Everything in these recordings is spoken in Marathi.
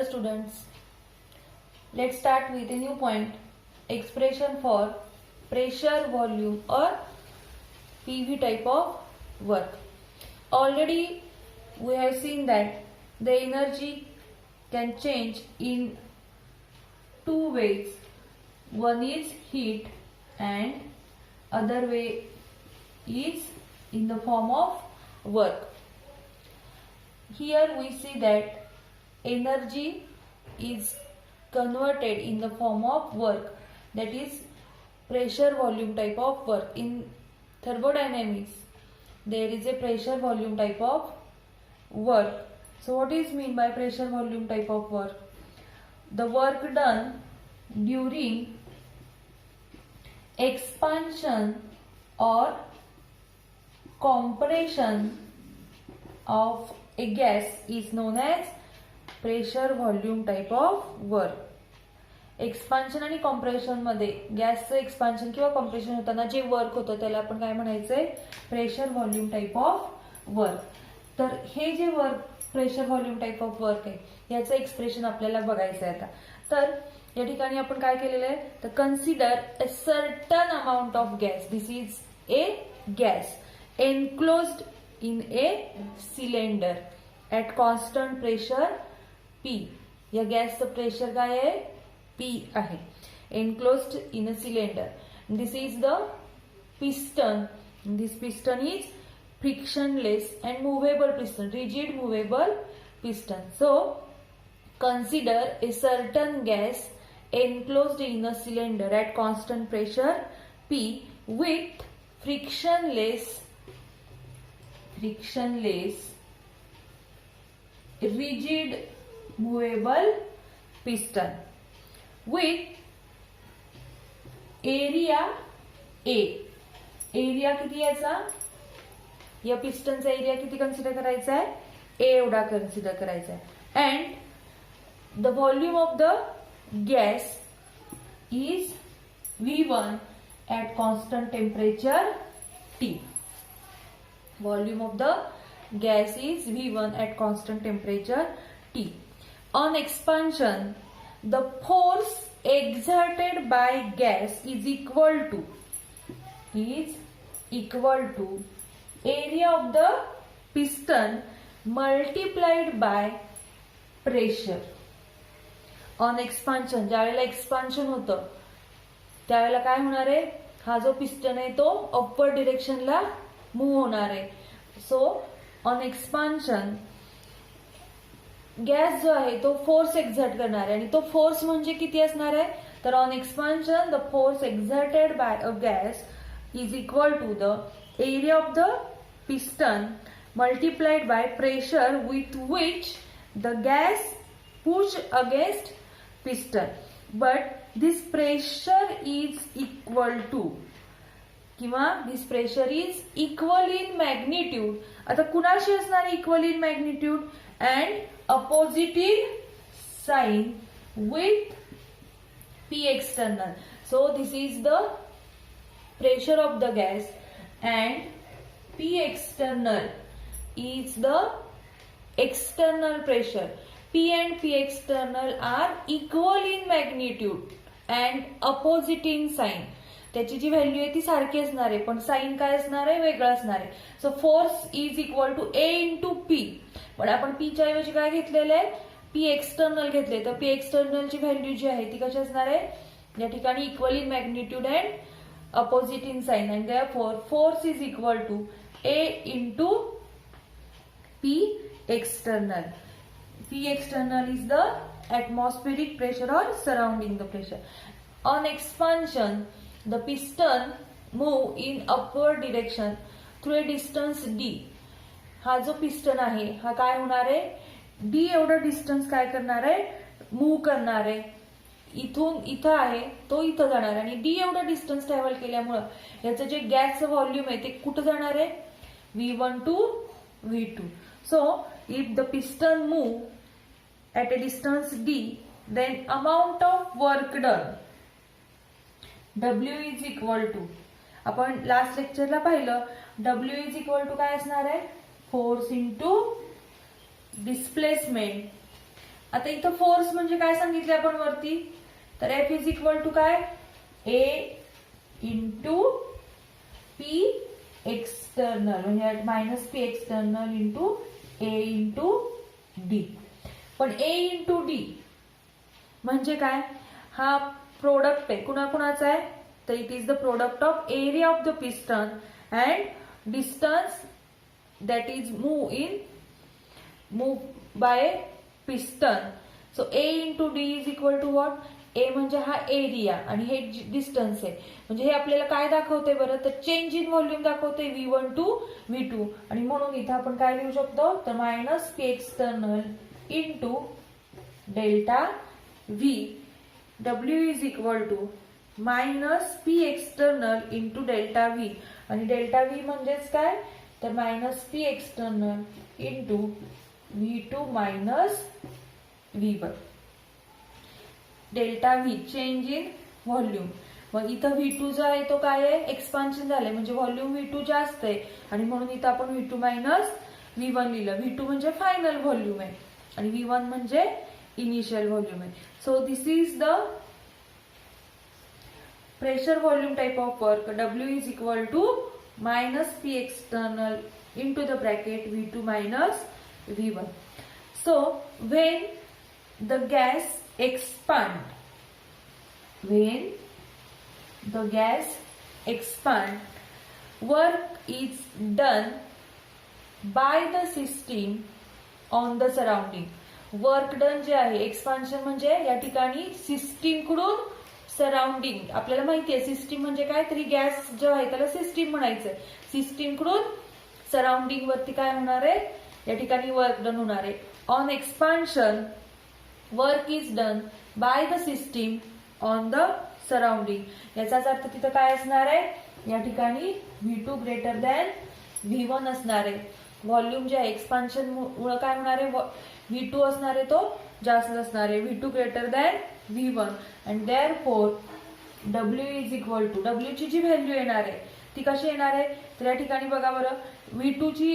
students, let's start with a new point. Expression for pressure, volume or PV type of work. Already we have seen that the energy can change in two ways. One is heat and other way is in the form of work. Here we see that energy is converted in the form of work, that is pressure volume type of work. In thermodynamics there is a pressure volume type of work. So what is mean by pressure volume type of work? The work done during expansion or compression of a gas is known as pressure volume type of work. Expansion आणि कॉम्प्रेशन मध्ये गॅसचं एक्सपान्शन किंवा कॉम्प्रेशन होताना जे वर्क होतं त्याला आपण काय म्हणायचंय? Pressure volume type of work. तर हे जे work pressure volume type of work आहे याचं एक्सप्रेशन आपल्याला बघायचं आहे आता. तर या ठिकाणी आपण काय केलेलं आहे तर consider a certain amount of gas. This is a gas enclosed in a cylinder at constant pressure P. या गॅसचं प्रेशर काय आहे? P आहे. Enclosed in a cylinder. This is the piston. This piston is frictionless and movable piston, rigid movable piston. So consider a certain gas enclosed in a cylinder at constant pressure P with frictionless rigid movable piston with area A. Area किती याचा? या पिस्टनचा एरिया किती कन्सिडर करायचा आहे? A एवढा कन्सिडर करायचा आहे. And the volume of the gas is V1 at constant temperature T. Volume of the gas is V1 at constant temperature T. On expansion, the force exerted by gas is equal to area of the piston multiplied by pressure. On expansion, ज्यावेळेला एक्सपान्शन होतं त्यावेळेला काय होणार आहे? हा जो पिस्टन आहे तो अपवर्ड डिरेक्शनला मूव्ह होणार आहे. सो ऑन एक्सपान्शन गॅस जो आहे तो फोर्स एक्झर्ट करणार आहे आणि तो फोर्स म्हणजे किती असणार आहे? तर on expansion the force exerted by a gas is equal to the area of the piston multiplied by pressure with which the gas push against piston. But this pressure is equal to किंवा this pressure is equal in magnitude. आता कुणाशी असणार equal in magnitude? And opposite in sign with P external. So this is the pressure of the gas and P external is the external pressure. P and P external are equal in magnitude and opposite in sign. त्याची जी व्हॅल्यू आहे ती सारखी असणार आहे पण साइन काय असणार आहे? वेगळं असणार आहे. So force is equal to A into P. पण आपण P च्या ऐवजी काय घेतलेलं आहे? P एक्सटर्नल घेतले. तर P एक्सटर्नलची व्हॅल्यू जी आहे ती कशी असणार आहे? या ठिकाणी equal in magnitude and opposite in sign and therefore force is equal to A into P external. P external is the atmospheric pressure or surrounding the pressure. On expansion, the piston move in upward direction through a distance D. हा जो पिस्टन आहे हा काय होणार आहे? D एवढं डिस्टन्स काय करणार आहे? मूव्ह करणार आहे. इथून इथं आहे तो इथं जाणार आहे आणि D एवढं डिस्टन्स ट्रॅव्हल केल्यामुळं याचं जे गॅसचं व्हॉल्यूम आहे ते कुठं जाणार आहे? V1 to V2. So if the piston move at a distance D, then amount of work done W is equal to, आपण लास्ट लेक्चरला पाहिलं W is equal to काय असणार आहे? फोर्स इंटू डिस्प्लेसमेंट आता इथं फोर्स म्हणजे काय सांगितले आपण वरती, तर F इज इक्वल टू काय, A इंटू पी एक्सटर्नल, म्हणजे minus P external into A into D. पण A इंटू डी म्हणजे काय, हा प्रोडक्ट आहे, कुणाकुणाचा आहे, तर it is the product of area of the piston and distance that is move by piston. So A into D is equal to what? A म्हणजे हा एरिया आणि हे डिस्टन्स आहे, म्हणजे हे आपल्याला काय दाखवते बरं, तर चेंज इन व्हॉल्यूम दाखवते V1 टू V2. आणि म्हणून इथं आपण काय लिहू शकतो, तर minus P external into delta V. W is equal to minus P external into delta V. आणि डेल्टा V म्हणजेच काय, तर minus P external into V2 minus V1. Delta V change in volume. मग इथं V2 जो आहे तो काय आहे, एक्सपान्शन झालंय, म्हणजे व्हॉल्यूम V2 जास्त आहे आणि म्हणून इथं आपण V2 मायनस V1 लिहिलं. V2 म्हणजे फायनल व्हॉल्यूम आहे आणि V1 म्हणजे इनिशियल व्हॉल्यूम आहे. So this is the pressure volume type of work. W is equal to minus P external into the bracket V2 minus V1. So when the gas expand, work is done by the system on the surrounding. Work done जे आहे, एक्सपान्शन म्हणजे या ठिकाणी सिस्टीम कडून सराउंडिंग, आपल्याला माहिती आहे सिस्टीम म्हणजे काय, तरी गॅस जो आहे त्याला सिस्टीम म्हणायचंय. सिस्टीम कडून सराउंडिंग वरती काय होणार आहे, या ठिकाणी वर्क डन होणार आहे. On expansion work is done by the system on the surrounding. याचाच अर्थ तिथं काय असणार आहे, या ठिकाणी V2 ग्रेटर दॅन V1 असणार आहे. व्हॉल्यूम जे आहे एक्सपान्शन मुळे काय होणार आहे, V2 असणार आहे तो जास्त असणार आहे, V2 greater than V1. and therefore W is equal to, W ची जी व्हॅल्यू येणार आहे ती कशी येणार आहे, तर या ठिकाणी बघा बरं, V2 ची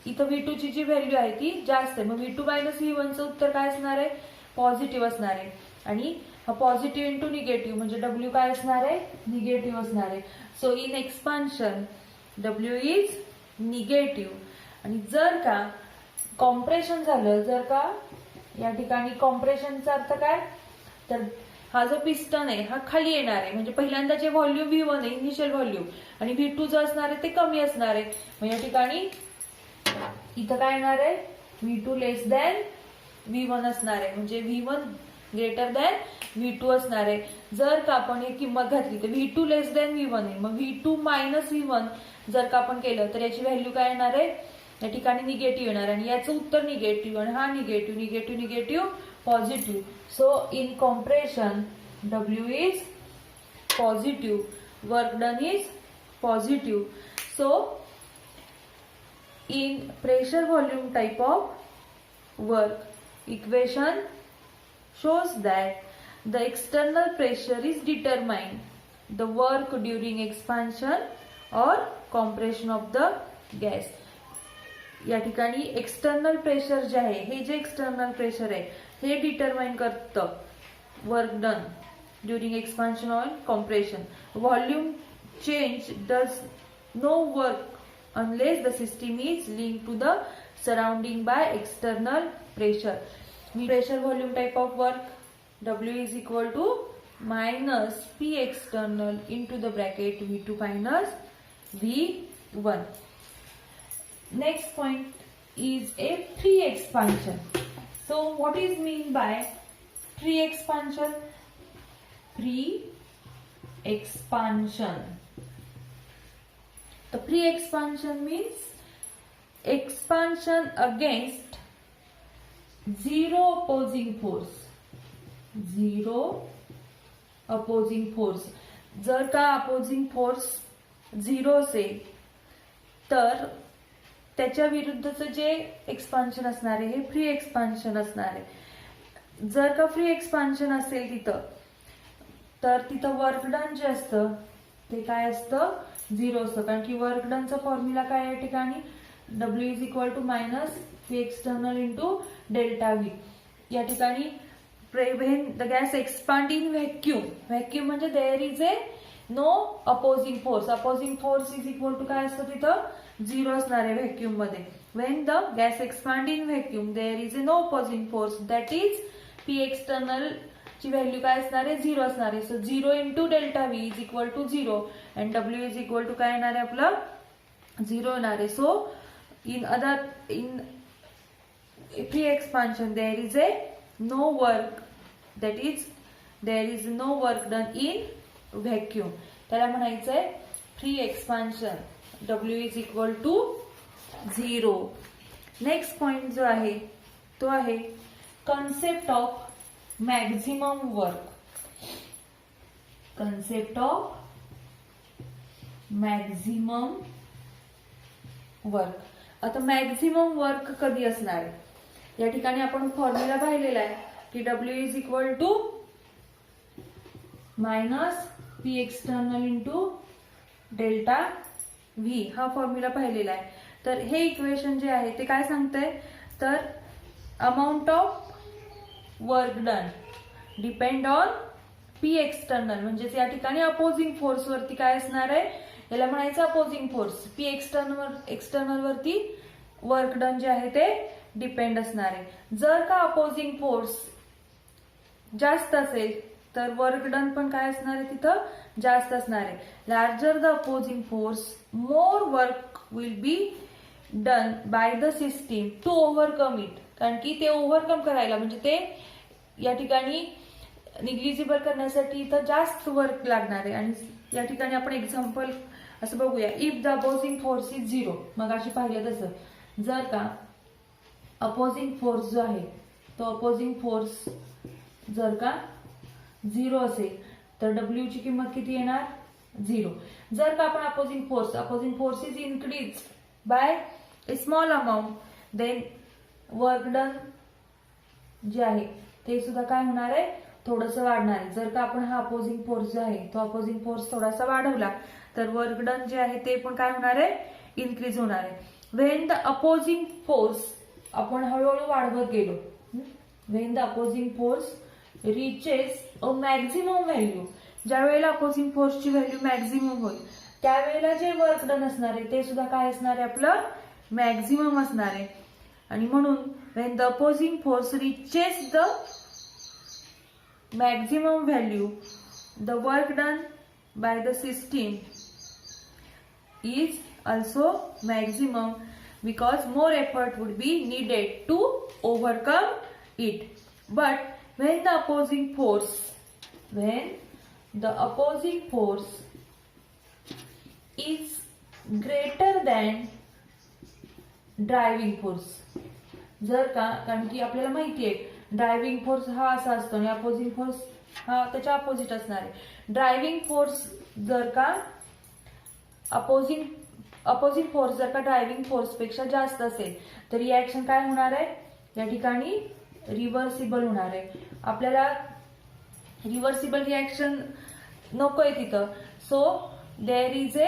इथं V2 ची जी व्हॅल्यू आहे ती जास्त आहे, मग V2 मायनस V1 चं उत्तर काय असणार आहे, पॉझिटिव्ह असणार आहे. आणि हा पॉझिटिव्ह इंटू निगेटिव्ह म्हणजे W काय असणार आहे, निगेटिव्ह असणार आहे. So in expansion W is negative. आणि जर का कॉम्प्रेशन झालं, जर का या ठिकाणी कॉम्प्रेशनचा अर्थ काय, तर हा जो पिस्टन आहे हा खाली येणार आहे, म्हणजे पहिल्यांदा जे व्हॉल्यूम V1 आहे इनिशियल व्हॉल्यूम आणि V2 जो असणार आहे ते कमी असणार आहे. मग या ठिकाणी इथं काय येणार आहे, V2 लेस दॅन V1 असणार आहे, म्हणजे V1 ग्रेटर दॅन V2 असणार आहे. जर का आपण ही किंमत घातली तर V2 लेस दॅन V1 आहे, मग V2 मायनस V1 जर का आपण केलं तर याची व्हॅल्यू काय येणार आहे, या ठिकाणी निगेटिव्ह येणार आणि याचं उत्तर निगेटिव्ह आणि हा negative negative negative positive. So in compression W is positive, work done is positive. So in pressure volume type of work, equation shows that the external pressure is determined the work during expansion or compression of the gas. या ठिकाणी एक्सटर्नल प्रेशर जे आहे, हे जे एक्सटर्नल प्रेशर आहे हे डिटरमाइन करतं वर्क डन ड्यूरिंग एक्सपान्शन और compression. Volume change does no work unless the system is link to the surrounding by external pressure. Pressure volume type of work W is equal to minus P external into the bracket V2 minus V1. Next point is a free expansion. So what is mean by free expansion? Free expansion. The free expansion means expansion against zero opposing force. Zero opposing force. जर का opposing force 0 असेल तर त्याच्या विरुद्धचं जे एक्सपान्शन असणार आहे हे फ्री एक्सपान्शन असणार आहे. जर का फ्री एक्सपान्शन असेल तिथं तर तिथं वर्क डन जे असतं ते काय असतं, 0 असतं, कारण की वर्क डनचा फॉर्म्युला काय या ठिकाणी W is equal to minus P external into delta V. या ठिकाणी when the gas expand in vacuum म्हणजे there is a no opposing force is equal to काय असतं तिथं 0 असणार आहे व्हॅक्यूम मध्ये. when the gas expand in vacuum there is a no opposing force that is P external ची व्हॅल्यू काय असणार आहे 0 असणार आहे. So 0 into delta V is equal to 0 and W is equal to काय येणार आहे आपलं 0 येणार आहे. So in P expansion there is a no work, that is there is no work done in vacuum. त्याला म्हणायचं आहे free expansion W is equal to 0. Next point जो आहे तो आहे concept of maximum work. Concept of maximum work. आता मॅक्झिमम वर्क कधी असणार आहे या ठिकाणी आपण फॉर्म्युला पाहिलेला आहे की W is equal to minus P external into delta V हा फॉर्म्युला पाहिलेला आहे. तर हे इक्वेशन जे आहे ते काय सांगतंय तर amount of work done depend on P external म्हणजेच या ठिकाणी अपोजिंग फोर्स वरती काय असणार आहे याला म्हणायचं अपोजिंग फोर्स. P एक्सटर्नल वरती वर्क डन जे आहे ते डिपेंड असणार आहे. जर का अपोजिंग फोर्स जास्त असेल तर वर्क डन पण काय असणार आहे तिथं जास्त असणार आहे. Larger the opposing force more work will be done by the system to overcome it. कारण की ते ओव्हरकम करायला म्हणजे ते या ठिकाणी निग्लिजिबल करण्यासाठी इथं जास्त वर्क लागणार आहे. आणि या ठिकाणी आपण एक्झाम्पल असं बघूया. If the opposing force is 0 मग अशी पाहिलं तसं जर का अपोजिंग फोर्स जो आहे तो अपोजिंग फोर्स जर का 0 असेल तर W ची किंमत किती येणार 0. जर का आपण opposing force is increase by a small amount then work done जे आहे ते सुद्धा काय होणार आहे थोडंसं वाढणार आहे. जर का आपण हा अपोजिंग फोर्स जो आहे तो अपोजिंग फोर्स थोडासा वाढवला तर वर्क डन जे आहे ते पण काय होणार आहे इन्क्रीज होणार आहे. व्हेन द अपोजिंग फोर्स आपण हळूहळू वाढवत गेलो. When the opposing force reaches a maximum value ज्या वेळेला अपोजिंग फोर्सची व्हॅल्यू मॅक्झिमम होईल त्यावेळेला जे वर्क डन असणार आहे ते सुद्धा काय असणार आहे आपलं मॅक्झिमम असणार आहे. आणि म्हणून when the opposing force reaches the maximum value the work done by the system is also maximum because more effort would be needed to overcome it. But when the opposing force is greater than driving force जर का कारण की आपल्याला माहिती आहे ड्रायव्हिंग फोर्स हा असा असतो आणि अपोजिंग फोर्स हा त्याच्या अपोजिट असणार आहे. ड्रायव्हिंग फोर्स जर का अपोजिंग फोर्स जर का ड्रायव्हिंग फोर्स पेक्षा जास्त असेल तर रिएक्शन काय होणार आहे या ठिकाणी रिव्हर्सिबल होणार आहे. आपल्याला रिव्हर्सिबल रिएक्शन नकोय तिथं. So there is a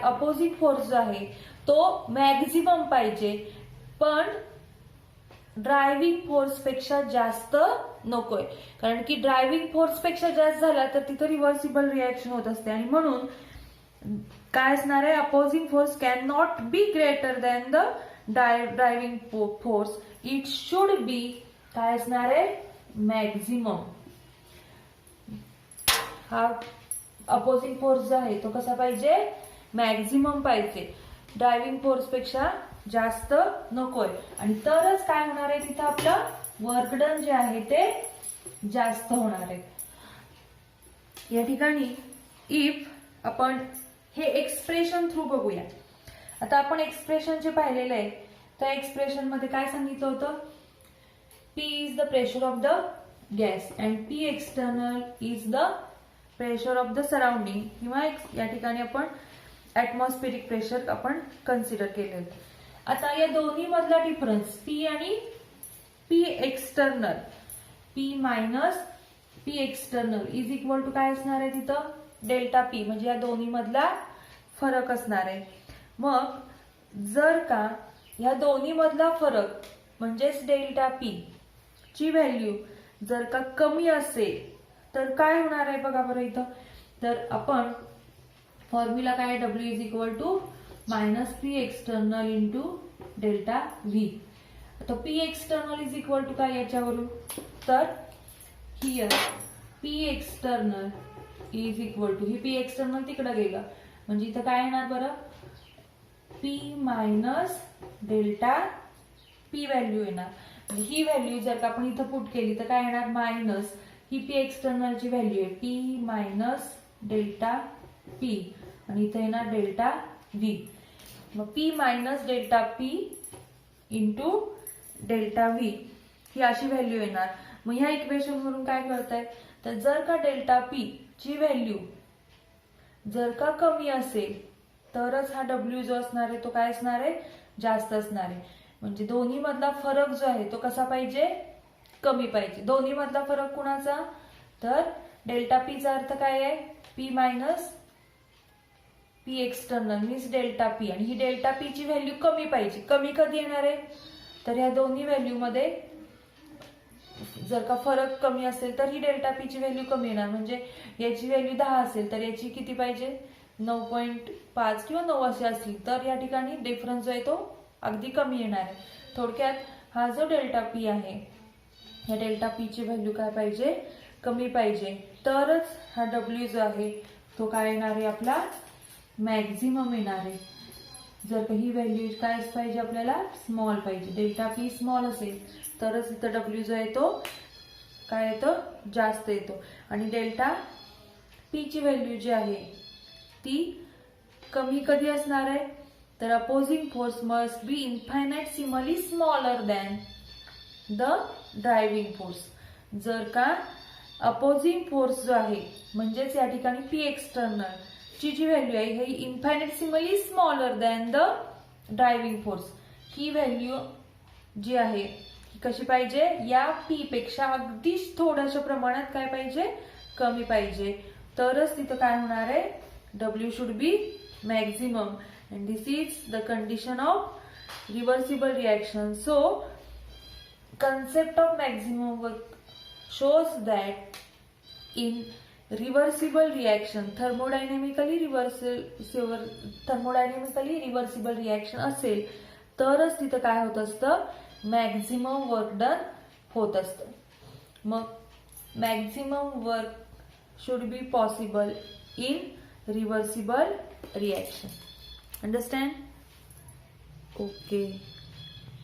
opposing force जो आहे तो मॅक्झिमम पाहिजे पण ड्रायव्हिंग फोर्स पेक्षा जास्त नकोय. कारण की ड्रायव्हिंग फोर्स पेक्षा जास्त झाला तर तिथं रिव्हर्सिबल रिएक्शन होत असते आणि म्हणून काय असणार आहे opposing force can not be greater than the driving force. It should be काय असणार आहे मॅक्झिमम. हा अपोजिंग फोर्स जो आहे तो कसा पाहिजे मॅक्झिमम पाहिजे ड्रायव्हिंग फोर्स पेक्षा जास्त नकोय. आणि तरच काय होणार आहे तिथं आपलं वर्क डन जे आहे ते जास्त होणार आहे. या ठिकाणी इफ आपण हे एक्सप्रेशन थ्रू बघूया. आता आपण एक्सप्रेशन जे पाहिलेलं आहे त्या एक्सप्रेशन मध्ये काय सांगितलं होतं P is the pressure of the gas and P external is the pressure of the surrounding किंवा या ठिकाणी आपण ऍटमॉस्फेरिक प्रेशर आपण कन्सिडर केलेलं. आता या दोन्ही मधला डिफरन्स P आणि P external P minus P external is equal to काय असणार आहे तिथं डेल्टा P म्हणजे या दोन्ही मधला फरक असणार आहे. मग जर का या दोन्ही मधला फरक म्हणजेच डेल्टा P ची व्हॅल्यू जर का कमी असेल तर काय होणार आहे बघा बरं इथं. तर आपण फॉर्म्युला काय W is equal to minus P external into delta V. आता P external is equal to काय याच्यावरून, तर here P external is equal to, ही पी एक्सटर्नल तिकडे गेलं म्हणजे इथं काय येणार बरं, P minus delta P value येणार. म्हणजे ही व्हॅल्यू जर का आपण इथं पुट केली तर काय येणार, मायनस ही पी एक्सटर्नलची व्हॅल्यू आहे पी मायनस डेल्टा पी आणि इथं येणार डेल्टा व्ही. मग P minus delta P into delta V ही अशी व्हॅल्यू येणार. मग ह्या इक्वेशन वरून काय कळतंय, तर जर का डेल्टा पी ची व्हॅल्यू जर का कमी असेल तरच हा डब्ल्यू जो असणार आहे तो काय असणार आहे, जास्त असणार आहे. म्हणजे दोन्ही मधला फरक जो आहे तो कसा पाहिजे, कमी पाहिजे. दोन्ही मधला फरक कुणाचा, तर डेल्टा पी चा अर्थ काय आहे, P minus P external means delta P, आणि ही डेल्टा पी ची व्हॅल्यू कमी पाहिजे. कमी कधी येणार आहे, तर या दोन्ही व्हॅल्यू मध्ये जर का फरक कमी असेल तर ही डेल्टा पी ची व्हॅल्यू कमी येणार. म्हणजे याची व्हॅल्यू 10 असेल तर याची किती पाहिजे, 9.5 किंवा 9 असे असतील तर या ठिकाणी डिफरन्स जो आहे तो अगदी कमी येणार आहे. थोडक्यात हा जो डेल्टा पी आहे या डेल्टा पी ची व्हॅल्यू काय पाहिजे, कमी पाहिजे, तरच हा डब्ल्यू जो आहे तो काय येणार आहे, आपला मॅक्झिमम येणार आहे. जर का ही व्हॅल्यू काय पाहिजे आपल्याला, स्मॉल पाहिजे, डेल्टा पी स्मॉल असेल तरच इथं डब्ल्यू जो आहे तो काय येतो, जास्त येतो. आणि डेल्टा पी ची व्हॅल्यू जी आहे ती कमी कधी असणार आहे, तर opposing force must be infinitesimally smaller than the driving force. जर का अपोजिंग फोर्स जो आहे म्हणजेच या ठिकाणी पी एक्सटर्नल ची जी व्हॅल्यू आहे ही infinitesimally smaller than the driving force, ही व्हॅल्यू जी आहे ही कशी पाहिजे, या पी पेक्षा अगदी थोड्याशा प्रमाणात काय पाहिजे, कमी पाहिजे, तरच तिथं काय होणार आहे, W should be maximum. and this is the condition of reversible reaction. So concept of maximum work shows that in reversible reaction thermodynamically reversible reaction असेल तरच तिथं काय होत असतं, मॅक्झिमम वर्क डन होत असतं. मग maximum work should be possible in reversible reaction. Understand? Okay.